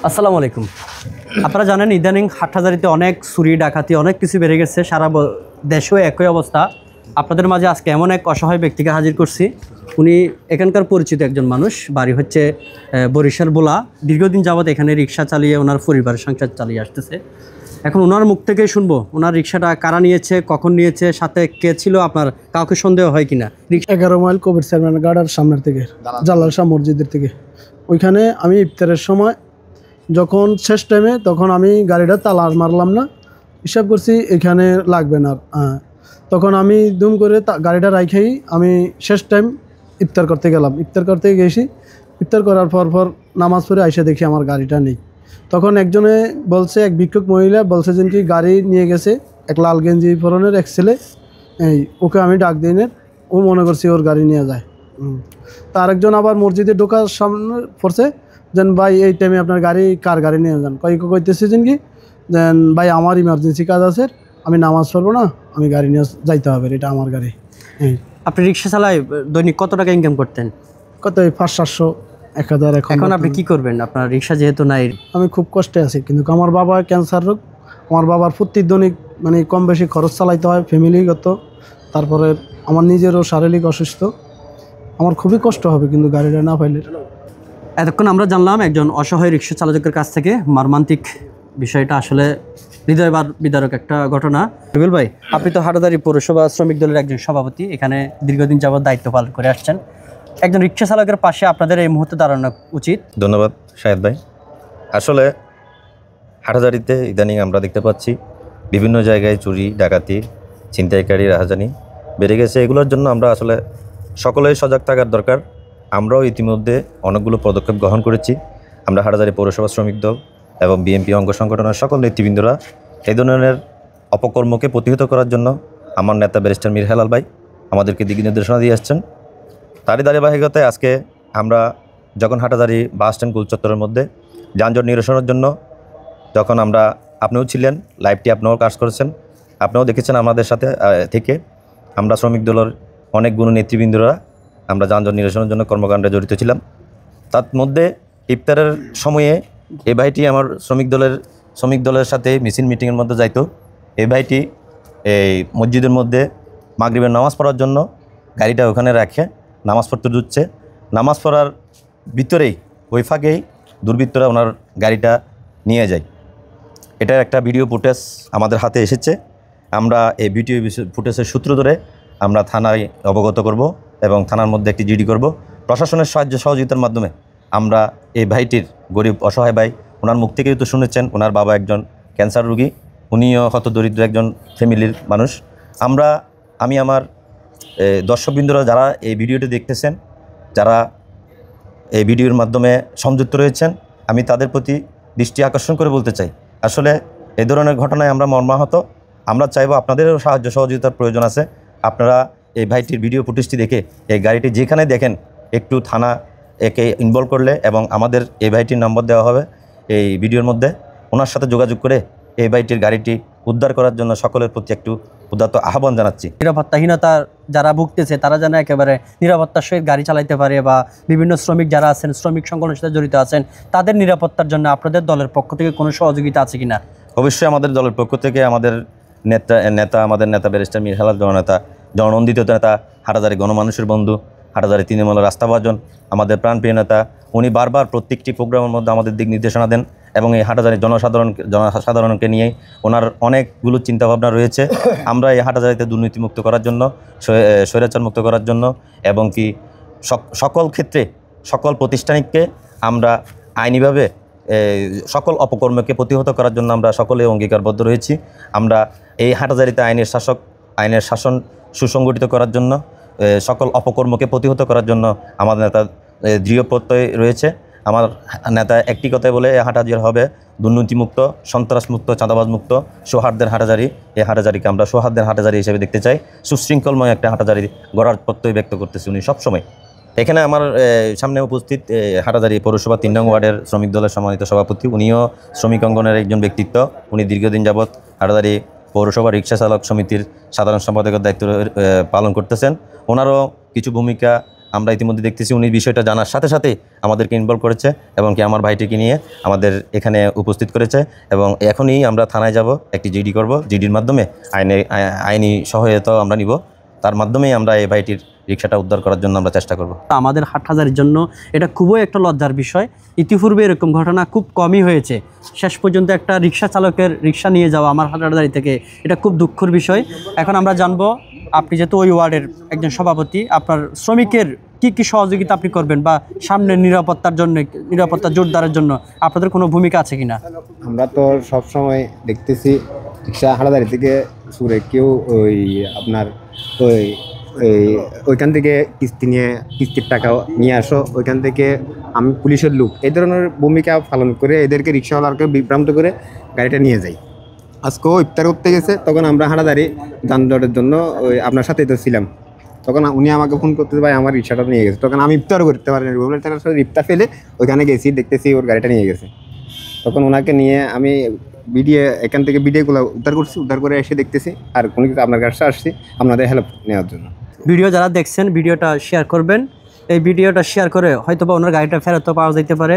আসসালামু আলাইকুম। আপনারা জানেন ইদানিং হাটহাজারিতে অনেক চুরি ডাকাতি অনেক কিছু বেড়ে গেছে, সারা দেশেও একই অবস্থা। আপনাদের মাঝে আজকে এমন এক অসহায় ব্যক্তিকে হাজির করছি। উনি এখানকার পরিচিত একজন মানুষ, বাড়ি হচ্ছে বরিশাল বোলা। দীর্ঘদিন যাবৎ এখানে রিক্সা চালিয়ে ওনার পরিবারের সংসার চালিয়ে আসতেছে। এখন ওনার মুখ থেকেই শুনবো ওনার রিক্সাটা কারা নিয়েছে, কখন নিয়েছে, সাথে কে ছিল, আপনার কাউকে সন্দেহ হয় কিনা। 11 মাইল কবির চেয়ারম্যান গাড়ার সামনের থেকে, জালাল শাহ মসজিদের থেকে। ওইখানে আমি ইফতারের সময় যখন শেষ টাইমে, তখন আমি গাড়িটা তালা মারলাম না, হিসাব করছি এখানে লাগবে না। তখন আমি দুম করে গাড়িটা রাখাই আমি শেষ টাইম ইফতার করতে গেলাম। ইফতার করতে গেছি, ইফতার করার পর নামাজ পড়ে আইসা দেখি আমার গাড়িটা নেই। তখন একজনে বলছে, এক ভিক্ষুক মহিলা বলছে যে কি গাড়ি নিয়ে গেছে এক লাল গেঞ্জি পরনের এক ছেলে, ওকে আমি ডাক দিই না, ও মনে করছি ওর গাড়ি নিয়ে যায়। তার একজন আবার মসজিদে ঢোকার সামনে পড়ছে, যেন ভাই এই টাইমে আপনার গাড়ি কার গাড়ি নিয়ে যান। কইতেছে যেন কি দেন ভাই আমার ইমার্জেন্সি কাজ আছে, আমি নামাজ পড়বো না, আমি গাড়ি নিয়ে যাইতে হবে, এটা আমার গাড়ি। আপনি রিক্সা চালায় দৈনিক কত টাকা ইনকাম করতেন? কত 500-700 1000। এখন আপনি কি করবেন? আপনার রিক্সা যেহেতু নাই। আমি খুব কষ্টে আছি, কিন্তু আমার বাবা ক্যান্সার রোগ, আমার বাবার প্রতিদিনিক মানে কম বেশি খরচ চালাইতে হয় ফ্যামিলিগত, তারপরে আমার নিজেরও শারীরিক অসুস্থ, আমার খুবই কষ্ট হবে কিন্তু গাড়িটা না পাইলে। এতক্ষণ আমরা জানলাম একজন অসহায় রিক্সা চালকের কাছ থেকে মর্মান্তিক বিষয়টা, আসলে হৃদয় বিদারক একটা ঘটনা। রুবেল ভাই, আপনি তো হাটহাজারী পৌরসভা শ্রমিক দলের একজন সভাপতি, এখানে দীর্ঘদিন যাবৎ দায়িত্ব পালন করে আসছেন। একজন রিক্সা চালকের পাশে আপনাদের এই মুহূর্তে দাঁড়ানো উচিত। ধন্যবাদ শাহেদ ভাই। আসলে হাটহাজারীতে ইদানিং আমরা দেখতে পাচ্ছি বিভিন্ন জায়গায় চুরি ডাকাতি ছিনতাইকারী রাহাজানি বেড়ে গেছে। এগুলোর জন্য আমরা আসলে সকলেই সজাগ থাকার দরকার। আমরাও ইতিমধ্যে অনেকগুলো পদক্ষেপ গ্রহণ করেছি। আমরা হাটহাজারী পৌরসভা শ্রমিক দল এবং বিএনপি অঙ্গ সংগঠনের সকল নেতৃবৃন্দরা এই ধরনের অপকর্মকে প্রতিহত করার জন্য আমার নেতা ব্যারিস্টার মীর হেলাল ভাই আমাদেরকে দিক নির্দেশনা দিয়ে আসছেন। তারই ধারাবাহিকতায় আজকে আমরা যখন হাটহাজারী বাস স্ট্যান্ড গোল চত্বরের মধ্যে যানজট নিরসনের জন্য, যখন আপনিও ছিলেন, লাইভটি আপনিও কাজ করেছেন, আপনিও দেখেছেন আমাদের সাথে থেকে আমরা শ্রমিক দলের অনেক গুণ নেতৃবৃন্দরা আমরা যানজট নিরসনের জন্য কর্মকাণ্ডে জড়িত ছিলাম। তার মধ্যে ইফতারের সময়ে এই ভাইটি আমার শ্রমিক দলের সাথে মিছিল মিটিংয়ের মধ্যে যাইতো। এই ভাইটি এই মসজিদের মধ্যে মাগরিবের নামাজ পড়ার জন্য গাড়িটা ওখানে রাখে নামাজ পড়তে দিচ্ছে। নামাজ পড়ার ভিতরেই ওই ফাঁকেই দুর্বৃত্তরা ওনার গাড়িটা নিয়ে যায়। এটার একটা ভিডিও ফুটেজ আমাদের হাতে এসেছে। আমরা এই ভিডিও ফুটেজের সূত্র ধরে আমরা থানায় অবগত করব এবং থানার মধ্যে একটি জিডি করব। প্রশাসনের সাহায্য সহযোগিতার মাধ্যমে আমরা এই ভাইটির, গরিব অসহায় ভাই, ওনার মুখ থেকেই তো শুনেছেন ওনার বাবা একজন ক্যান্সার রোগী, উনিও হতদরিদ্র একজন ফ্যামিলির মানুষ। আমি আমার দর্শকবৃন্দরা যারা এই ভিডিওটি দেখতেছেন, যারা এই ভিডিওর মাধ্যমে সংযুক্ত রয়েছেন, আমি তাদের প্রতি দৃষ্টি আকর্ষণ করে বলতে চাই, আসলে এই ধরনের ঘটনায় আমরা মর্মাহত। আমরা চাইব আপনাদেরও সাহায্য সহযোগিতার প্রয়োজন আছে। আপনারা এই ভাইটির ভিডিও ফুটেজটি দেখে এই গাড়িটি যেখানে দেখেন একটু থানা একে ইনভলভ করলে, এবং আমাদের এই ভাইটির নম্বর দেওয়া হবে এই ভিডিওর মধ্যে, ওনার সাথে যোগাযোগ করে এই ভাইটির গাড়িটি উদ্ধার করার জন্য সকলের প্রতি একটু উদাত্ত আহ্বান জানাচ্ছি। নিরাপত্তাহীনতার যারা ভুগতেছে তারা যেন একেবারে নিরাপত্তার সহিত গাড়ি চালাইতে পারে, বা বিভিন্ন শ্রমিক যারা আছেন, শ্রমিক সংগঠনের সাথে জড়িত আছেন, তাদের নিরাপত্তার জন্য আপনাদের দলের পক্ষ থেকে কোনো সহযোগিতা আছে কিনা? অবশ্যই আমাদের দলের পক্ষ থেকে আমাদের আমাদের নেতা ব্যারিস্টার মীর হেলাল জননেতা, জননন্দিত নেতা, হাটহাজারী গণমানুষের বন্ধু, হাটহাজারী তৃণমূলের রাস্তাভাজন, আমাদের প্রাণপ্রিয় নেতা, উনি বারবার প্রত্যেকটি প্রোগ্রামের মধ্যে আমাদের দিক নির্দেশনা দেন, এবং এই হাটহাজারী জনসাধারণকে নিয়ে ওনার অনেকগুলো চিন্তাভাবনা রয়েছে। আমরা এই হাটহাজারীতে দুর্নীতিমুক্ত করার জন্য, স্বৈরাচার মুক্ত করার জন্য, এবং কি সকল ক্ষেত্রে সকল প্রতিষ্ঠানিককে আমরা আইনিভাবে সকল অপকর্মকে প্রতিহত করার জন্য আমরা সকলে অঙ্গীকারবদ্ধ রয়েছি। আমরা এই হাটহাজারীতে আইনের শাসন সুসংগঠিত করার জন্য, সকল অপকর্মকে প্রতিহত করার জন্য আমাদের নেতা দৃঢ় প্রত্যয় রয়েছে। আমার নেতা একটি কথাই বলে, এই হাটহাজারী হবে দুর্নীতিমুক্ত, সন্ত্রাসমুক্ত, চাঁদাবাজমুক্ত, সৌহার্দ্যের হাটহাজারী। এই হাটহাজারীকে আমরা সৌহার্দ্যের হাটহাজারী হিসেবে দেখতে চাই। সুশৃঙ্খলময় একটা হাটহাজারী গড়ার প্রত্যয় ব্যক্ত করতেছি উনি সবসময়। এখানে আমার সামনে উপস্থিত হাটহাজারী পৌরসভা 3 নং ওয়ার্ডের শ্রমিক দলের সম্মানিত সভাপতি, উনিও শ্রমিক অঙ্গনের একজন ব্যক্তিত্ব। উনি দীর্ঘদিন যাবৎ হাটহাজারী পৌরসভা রিক্সা চালক সমিতির সাধারণ সম্পাদকের দায়িত্ব পালন করতেছেন। ওনারও কিছু ভূমিকা আমরা ইতিমধ্যে দেখতেছি উনি বিষয়টা জানার সাথে সাথে আমাদেরকে ইনভলভ করেছে এবং কি আমার ভাইটিকে নিয়ে আমাদের এখানে উপস্থিত করেছে এবং এখনই আমরা থানায় যাব, একটি জিডি করব, জিডির মাধ্যমে আইনি সহায়তাও আমরা নিব, তার মাধ্যমেই আমরা এই ভাইটির রিক্সাটা উদ্ধার করার জন্য আমরা চেষ্টা করব। আমাদের হাটহাজারির জন্য এটা খুবই একটা লজ্জার বিষয়। ইতিপূর্বে এরকম ঘটনা খুব কমই হয়েছে। শেষ পর্যন্ত একটা রিক্সা চালকের রিক্সা নিয়ে যাওয়া আমার হাটহাজারি থেকে, এটা খুব দুঃখের বিষয়। এখন আমরা জানবো, আপনি যেহেতু ওই ওয়ার্ডের একজন সভাপতি, আপনার শ্রমিকের কি কি সহযোগিতা আপনি করবেন বা সামনের নিরাপত্তার জন্য, নিরাপত্তা জোরদারের জন্য আপনাদের কোনো ভূমিকা আছে কিনা? আমরা তো সব সময় দেখতেছি রিক্সা হাটাদারি থেকে সুরে কেউ ওই আপনার ওইখান থেকে কিস্তির টাকা নিয়ে আসো, ওইখান থেকে আমি পুলিশের লোক এই ধরনের ভূমিকা পালন করে এদেরকে রিক্সাওয়ালাকে বিভ্রান্ত করে গাড়িটা নিয়ে যাই। আজকেও ইফতার করতে গেছে, তখন আমরা হাটাদারি যানজটের জন্য ওই আপনার সাথেই তো ছিলাম, তখন উনি আমাকে ফোন করতে ভাই আমার রিক্সাটা নিয়ে গেছে, তখন আমি ইফতার করতে পারিনি, ইফতার ফেলে ওইখানে গেছি, দেখতেছি ওর গাড়িটা নিয়ে গেছে। তখন ওনাকে নিয়ে আমি এখান থেকে ভিডিওগুলো উদ্ধার করছি, উদ্ধার করে এসে দেখতেছি আর কোনো কিছু আপনার কাছে আসছি আপনাদের হেল্প নেওয়ার জন্য। ভিডিও যারা দেখছেন ভিডিওটা শেয়ার করবেন, এই ভিডিওটা শেয়ার করে হয়তো বা ওনার গাড়িটা ফেরত পাওয়া যেতে পারে।